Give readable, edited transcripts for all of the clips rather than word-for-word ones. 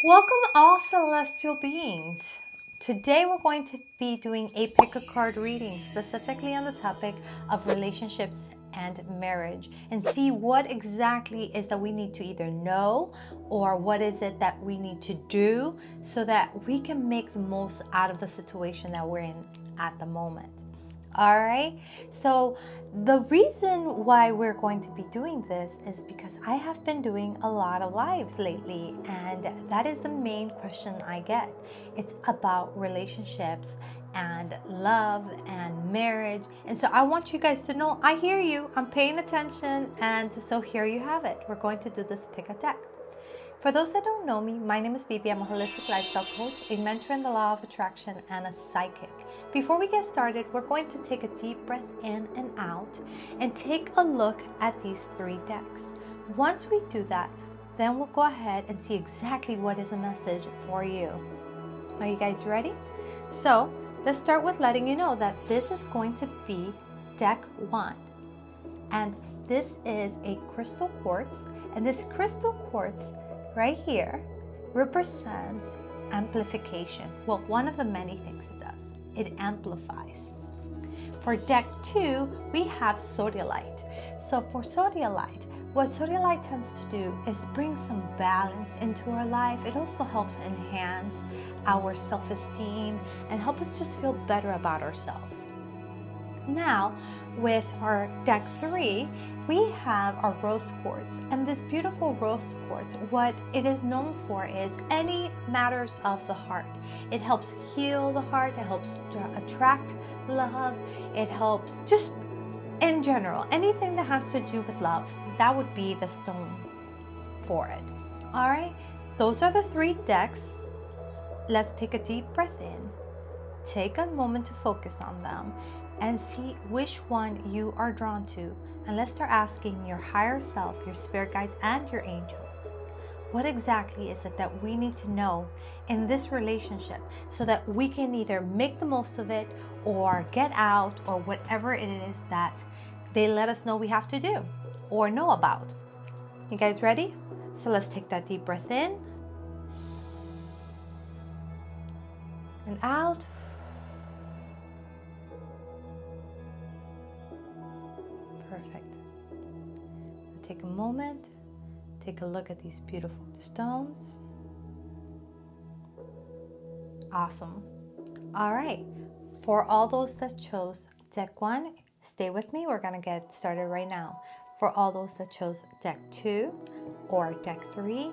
Welcome all celestial beings. Today we're going to be doing a pick a card reading specifically on the topic of relationships and marriage, and see what exactly is that we need to either know or what is it that we need to do so that we can make the most out of the situation that we're in at the moment. All right, so the reason why we're going to be doing this is because I have been doing a lot of lives lately, and that is the main question I get. It's about relationships and love and marriage. And so I want you guys to know I hear you, I'm paying attention, and so here you have it. We're going to do this pick a deck. For those that don't know me, my name is Bebe. I'm a holistic lifestyle coach, a mentor in the law of attraction, and a psychic. Before we get started, we're going to take a deep breath in and out and take a look at these three decks. Once we do that, then we'll go ahead and see exactly what is a message for you. Are you guys ready? So let's start with letting you know that this is going to be deck 1. And this is a crystal quartz. And this crystal quartz right here represents amplification. Well, one of the many things it does. It amplifies. For deck 2, we have sodalite. So for sodalite, what sodalite tends to do is bring some balance into our life. It also helps enhance our self-esteem and help us just feel better about ourselves. Now, with our deck 3, we have our rose quartz, and this beautiful rose quartz, what it is known for is any matters of the heart. It helps heal the heart, it helps attract love, it helps just in general, anything that has to do with love, that would be the stone for it. All right, those are the 3 decks. Let's take a deep breath in, take a moment to focus on them, and see which one you are drawn to. And let's start asking your higher self, your spirit guides, and your angels, what exactly is it that we need to know in this relationship so that we can either make the most of it or get out, or whatever it is that they let us know we have to do or know about. You guys ready? So let's take that deep breath in and out. Perfect. Take a moment, take a look at these beautiful stones. Awesome. All right, for all those that chose deck 1, stay with me. We're going to get started right now. For all those that chose deck 2 or deck 3,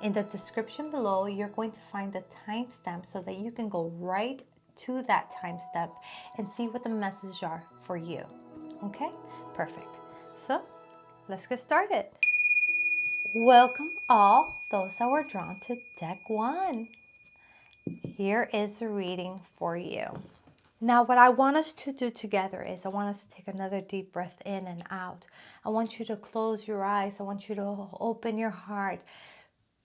in the description below, you're going to find the timestamp so that you can go right to that timestamp and see what the messages are for you. Okay, perfect. So let's get started. Welcome all those that were drawn to deck 1. Here is the reading for you. Now, what I want us to do together is I want us to take another deep breath in and out. I want you to close your eyes. I want you to open your heart.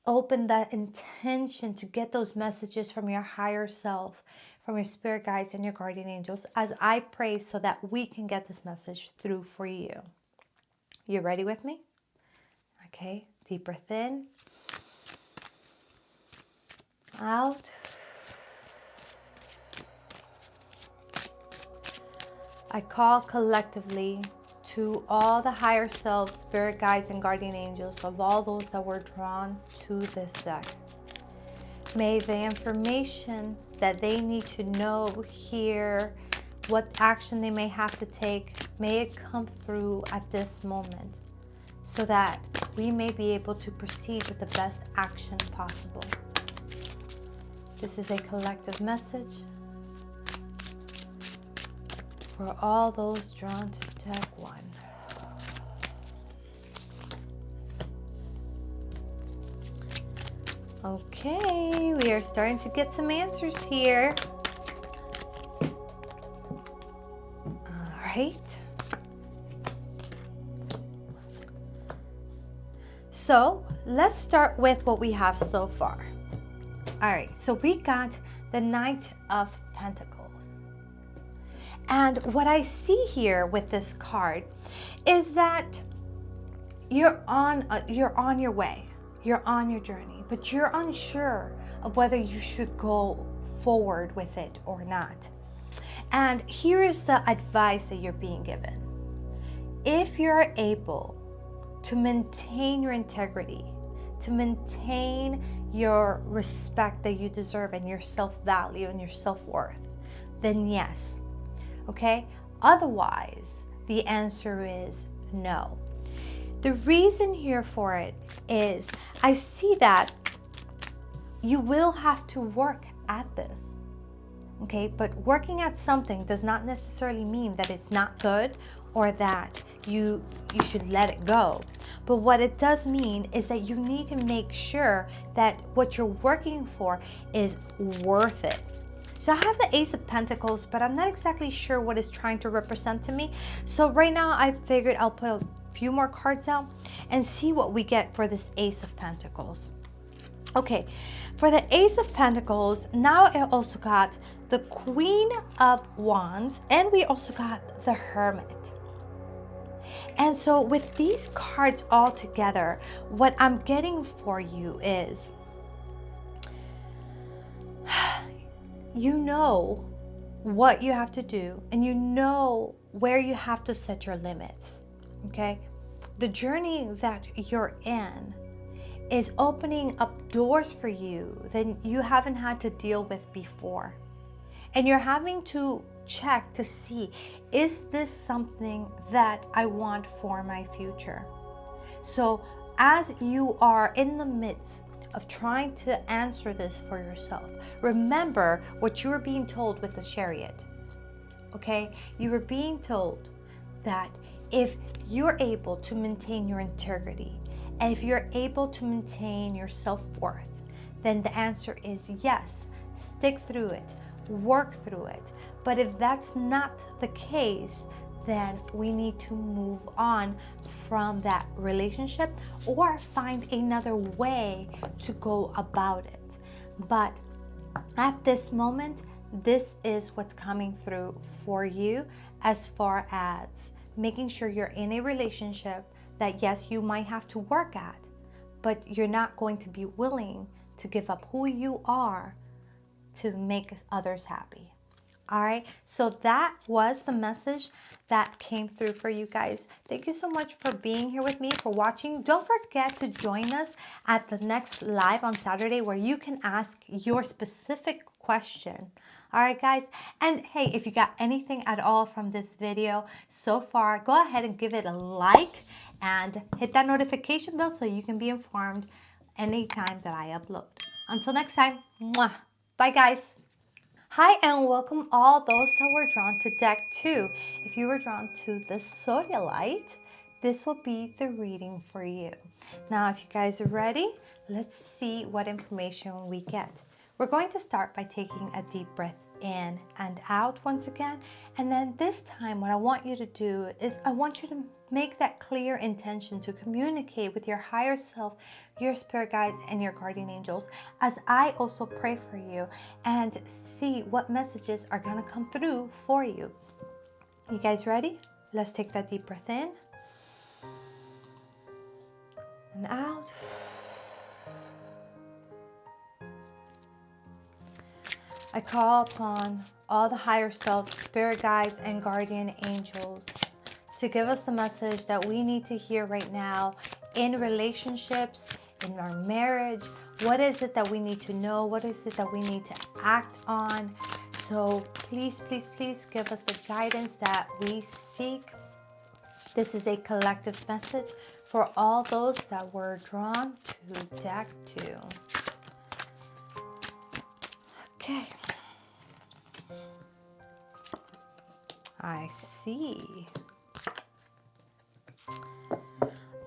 Open that intention to get those messages from your higher self, from your spirit guides and your guardian angels as I pray so that we can get this message through for you. You ready with me? Okay, deep breath in, out. I call collectively to all the higher selves, spirit guides, and guardian angels of all those that were drawn to this deck. May the information that they need to know, hear, what action they may have to take, may it come through at this moment so that we may be able to proceed with the best action possible. This is a collective message for all those drawn to deck 1. Okay, we are starting to get some answers here. All right. So let's start with what we have so far. All right, so we got the Knight of Pentacles. And what I see here with this card is that you're on your way. You're on your journey. but you're unsure of whether you should go forward with it or not. And here is the advice that you're being given. If you're able to maintain your integrity, to maintain your respect that you deserve and your self-value and your self-worth, then yes, okay? Otherwise, the answer is no. The reason here for it is I see that you will have to work at this, okay? But working at something does not necessarily mean that it's not good or that you should let it go. But what it does mean is that you need to make sure that what you're working for is worth it. So I have the Ace of Pentacles, but I'm not exactly sure what it's trying to represent to me. So right now I figured I'll put a few more cards out and see what we get for this Ace of Pentacles. Okay, for the Ace of Pentacles, now I also got the Queen of Wands, and we also got the Hermit. And so with these cards all together, what I'm getting for you is, you know what you have to do, and you know where you have to set your limits, okay? The journey that you're in is opening up doors for you that you haven't had to deal with before. And you're having to check to see, is this something that I want for my future? So as you are in the midst of trying to answer this for yourself, remember what you were being told with the Chariot, okay? You were being told that if you're able to maintain your integrity, and if you're able to maintain your self-worth, then the answer is yes, stick through it, work through it. But if that's not the case, then we need to move on from that relationship or find another way to go about it. But at this moment, this is what's coming through for you as far as making sure you're in a relationship that, yes, you might have to work at, but you're not going to be willing to give up who you are to make others happy. All right, so that was the message that came through for you guys. Thank you so much for being here with me, for watching. Don't forget to join us at the next live on Saturday where you can ask your specific question. All right, guys. And hey, if you got anything at all from this video so far, go ahead and give it a like and hit that notification bell so you can be informed anytime that I upload. Until next time, mwah. Bye, guys. Hi, and welcome all those that were drawn to deck 2. If you were drawn to the Sodalite, this will be the reading for you. Now, if you guys are ready, let's see what information we get. We're going to start by taking a deep breath in and out once again. And then this time, what I want you to do is I want you to make that clear intention to communicate with your higher self, your spirit guides, and your guardian angels, as I also pray for you and see what messages are going to come through for you. You guys ready? Let's take that deep breath in and out. I call upon all the higher self, spirit guides, and guardian angels to give us the message that we need to hear right now in relationships, in our marriage. What is it that we need to know? What is it that we need to act on? So please, please, please give us the guidance that we seek. This is a collective message for all those that were drawn to deck 2. Okay. I see.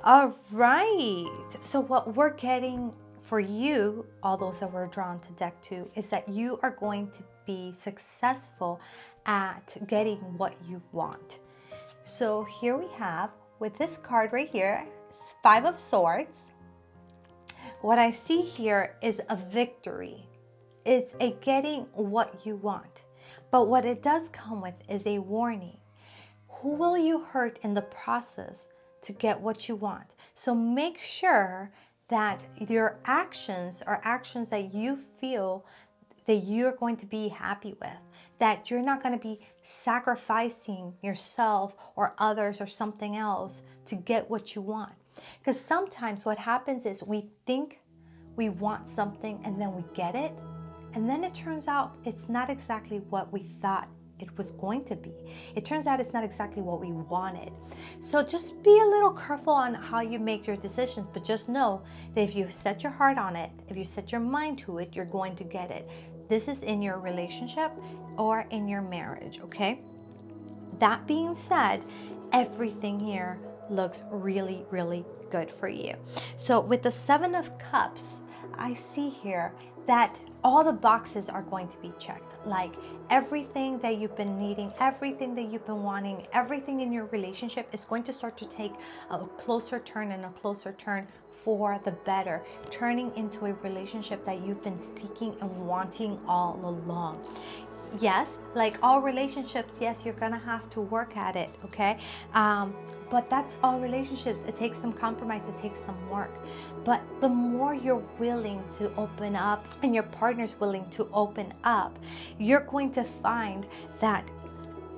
All right. So what we're getting for you, all those that were drawn to deck 2, is that you are going to be successful at getting what you want. So here we have, with this card right here, 5 of Swords. What I see here is a victory. It's a getting what you want. But what it does come with is a warning. Who will you hurt in the process to get what you want? So make sure that your actions are actions that you feel that you're going to be happy with, that you're not going to be sacrificing yourself or others or something else to get what you want. Because sometimes what happens is we think we want something and then we get it, and then it turns out it's not exactly what we thought it was going to be. It turns out it's not exactly what we wanted. So just be a little careful on how you make your decisions, but just know that if you set your heart on it, if you set your mind to it, you're going to get it. This is in your relationship or in your marriage, okay? That being said, everything here looks really, really good for you. So with the Seven of Cups, I see here that all the boxes are going to be checked. Like everything that you've been needing, everything that you've been wanting, everything in your relationship is going to start to take a closer turn and a closer turn for the better, turning into a relationship that you've been seeking and wanting all along. Yes, like all relationships, yes, you're gonna have to work at it, okay? But that's all relationships. It takes some compromise, it takes some work. But the more you're willing to open up and your partner's willing to open up, you're going to find that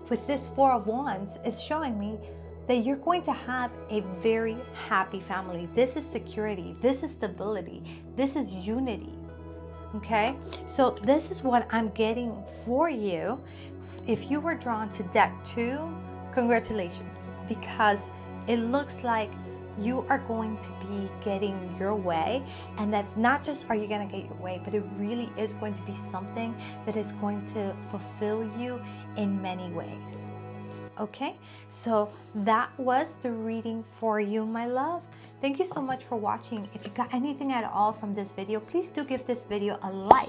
with this Four of Wands is showing me that you're going to have a very happy family. This is security, this is stability, this is unity. Okay, so this is what I'm getting for you. If you were drawn to deck 2, congratulations, because it looks like you are going to be getting your way, and that not just are you going to get your way, but it really is going to be something that is going to fulfill you in many ways. Okay, so that was the reading for you, my love. Thank you so much for watching. If you got anything at all from this video, please do give this video a like.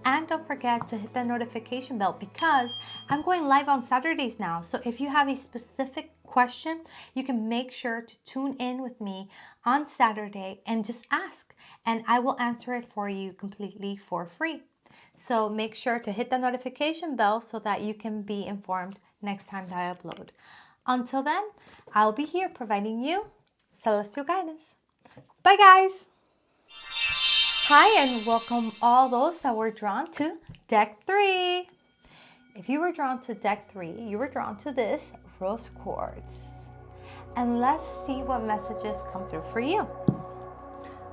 And don't forget to hit that notification bell, because I'm going live on Saturdays now. So if you have a specific question, you can make sure to tune in with me on Saturday and just ask, and I will answer it for you completely for free. So make sure to hit the notification bell so that you can be informed next time that I upload. Until then, I'll be here providing you celestial guidance. Bye, guys. Hi, and welcome all those that were drawn to deck 3. If you were drawn to deck 3, you were drawn to this rose quartz. And let's see what messages come through for you.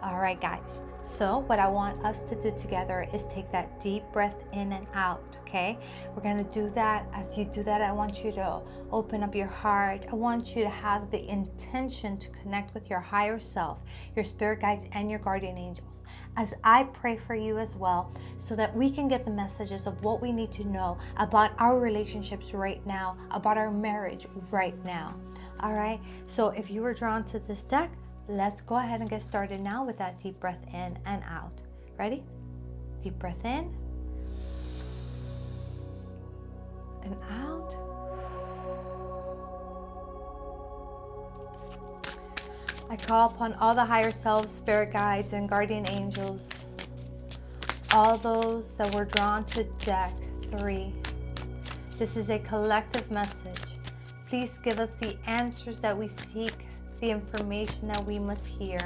All right, guys. So what I want us to do together is take that deep breath in and out, okay? We're going to do that. As you do that, I want you to open up your heart. I want you to have the intention to connect with your higher self, your spirit guides, and your guardian angels, as I pray for you as well, so that we can get the messages of what we need to know about our relationships right now, about our marriage right now. All right? So if you were drawn to this deck, let's go ahead and get started now with that deep breath in and out. Ready? Deep breath in and out. I call upon all the higher selves, spirit guides, and guardian angels, all those that were drawn to deck 3. This is a collective message. Please give us the answers that we seek, the information that we must hear,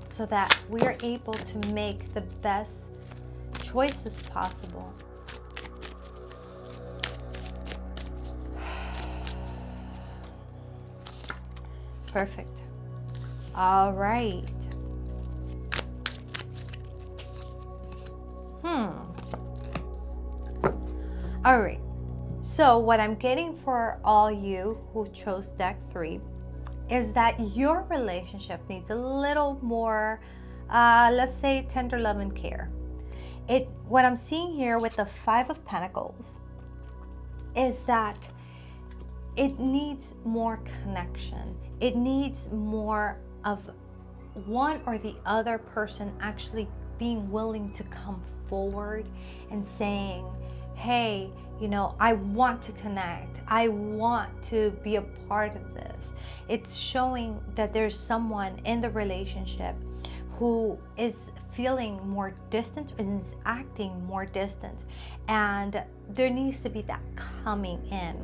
so that we are able to make the best choices possible. Perfect. All right. All right. So what I'm getting for all you who chose deck 3 is that your relationship needs a little more, let's say, tender love and care. What I'm seeing here with the 5 of Pentacles is that it needs more connection. It needs more of one or the other person actually being willing to come forward and saying, hey, you know, I want to connect. I want to be a part of this. It's showing that there's someone in the relationship who is feeling more distant and is acting more distant. And there needs to be that coming in.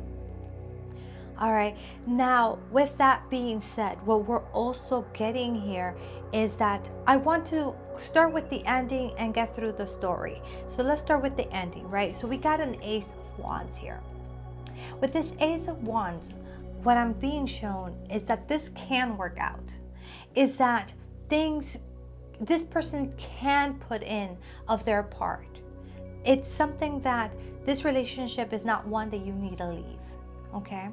All right. Now, with that being said, what we're also getting here is that I want to start with the ending and get through the story. So let's start with the ending, right? So we got an Ace of Wands here. With this Ace of Wands, what I'm being shown is that this can work out, is that this person can put in of their part. It's something that this relationship is not one that you need to leave, okay?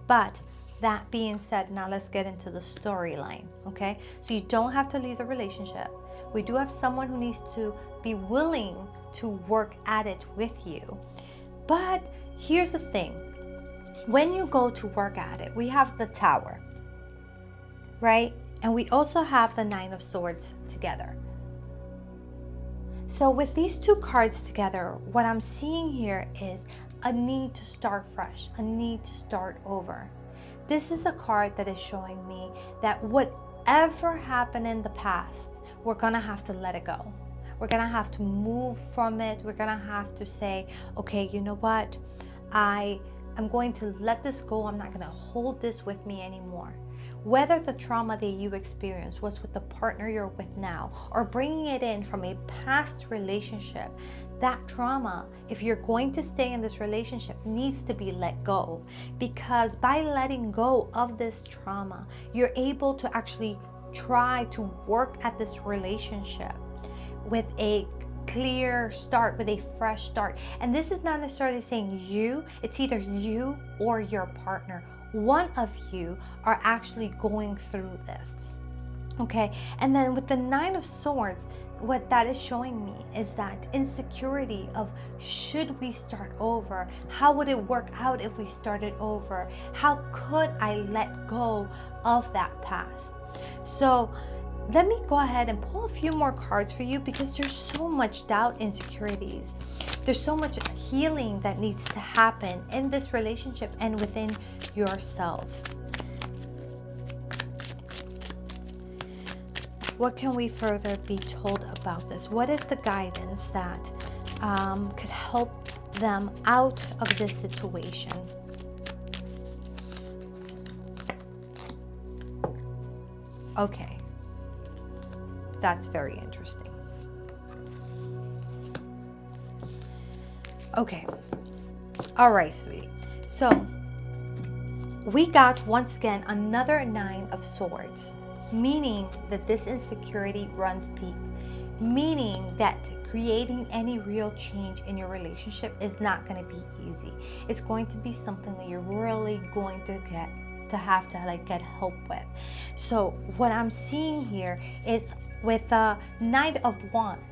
But that being said, now let's get into the storyline, okay? So you don't have to leave the relationship. We do have someone who needs to be willing to work at it with you. But here's the thing. When you go to work at it, we have the Tower, right? And we also have the Nine of Swords together. So with these two cards together, what I'm seeing here is a need to start fresh, a need to start over. This is a card that is showing me that whatever happened in the past, we're gonna have to let it go. We're gonna have to move from it. We're gonna have to say, okay, you know what? I'm going to let this go. I'm not gonna hold this with me anymore. Whether the trauma that you experienced was with the partner you're with now or bringing it in from a past relationship, that trauma, if you're going to stay in this relationship, needs to be let go. Because by letting go of this trauma, you're able to actually try to work at this relationship with a clear start, with a fresh start. And this is not necessarily saying you, it's either you or your partner. One of you are actually going through this, okay? And then with the Nine of Swords, what that is showing me is that insecurity of, should we start over? How would it work out if we started over? How could I let go of that past? So let me go ahead and pull a few more cards for you, because there's so much doubt, insecurities. There's so much healing that needs to happen in this relationship and within yourself. What can we further be told about this? What is the guidance that could help them out of this situation? Okay. That's very interesting. Okay. All right, sweetie. So we got, once again, another Nine of Swords, meaning that this insecurity runs deep, meaning that creating any real change in your relationship is not going to be easy. It's going to be something that you're really going to have to get help with. So what I'm seeing here is with the Knight of Wands.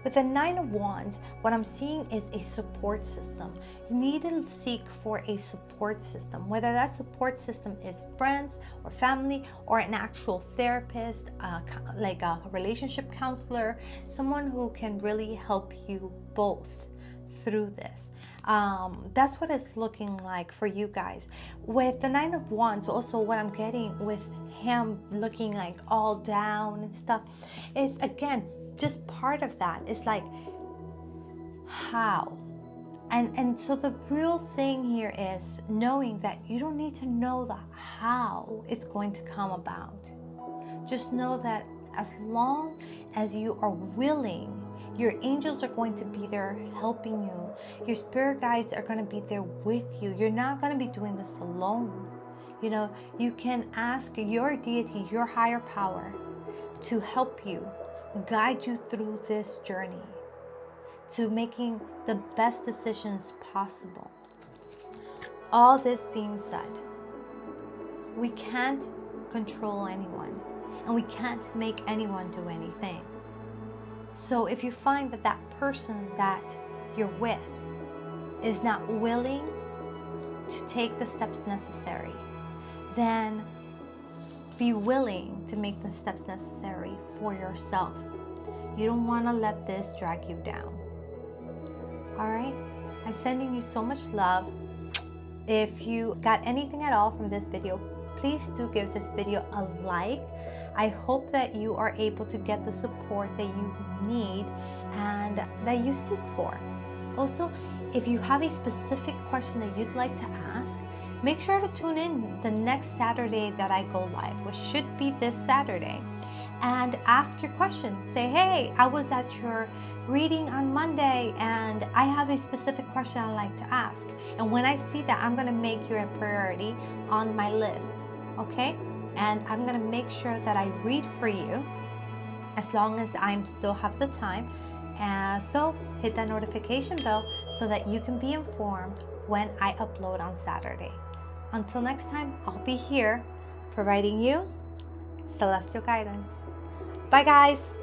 With the Nine of Wands, what I'm seeing is a support system. You need to seek for a support system, whether that support system is friends or family or an actual therapist, like a relationship counselor, someone who can really help you both through this. That's what it's looking like for you guys. With the Nine of Wands, also what I'm getting with him looking like all down and stuff is, again, just part of that. It's like, how? And so the real thing here is knowing that you don't need to know the how it's going to come about. Just know that as long as you are willing, your angels are going to be there helping you. Your spirit guides are going to be there with you. You're not going to be doing this alone. You know, you can ask your deity, your higher power, to help you, guide you through this journey to making the best decisions possible. All this being said, we can't control anyone, and we can't make anyone do anything. So if you find that that person that you're with is not willing to take the steps necessary, then be willing to make the steps necessary for yourself. You don't want to let this drag you down. All right? I'm sending you so much love. If you got anything at all from this video, please do give this video a like. I hope that you are able to get the support that you need and that you seek for. Also, if you have a specific question that you'd like to ask, Make sure to tune in the next Saturday that I go live, which should be this Saturday, and ask your question. Say, hey, I was at your reading on Monday and I have a specific question I'd like to ask. And when I see that, I'm going to make you a priority on my list, okay? And I'm going to make sure that I read for you as long as I still have the time. So hit that notification bell so that you can be informed when I upload on Saturday. Until next time, I'll be here providing you celestial guidance. Bye guys.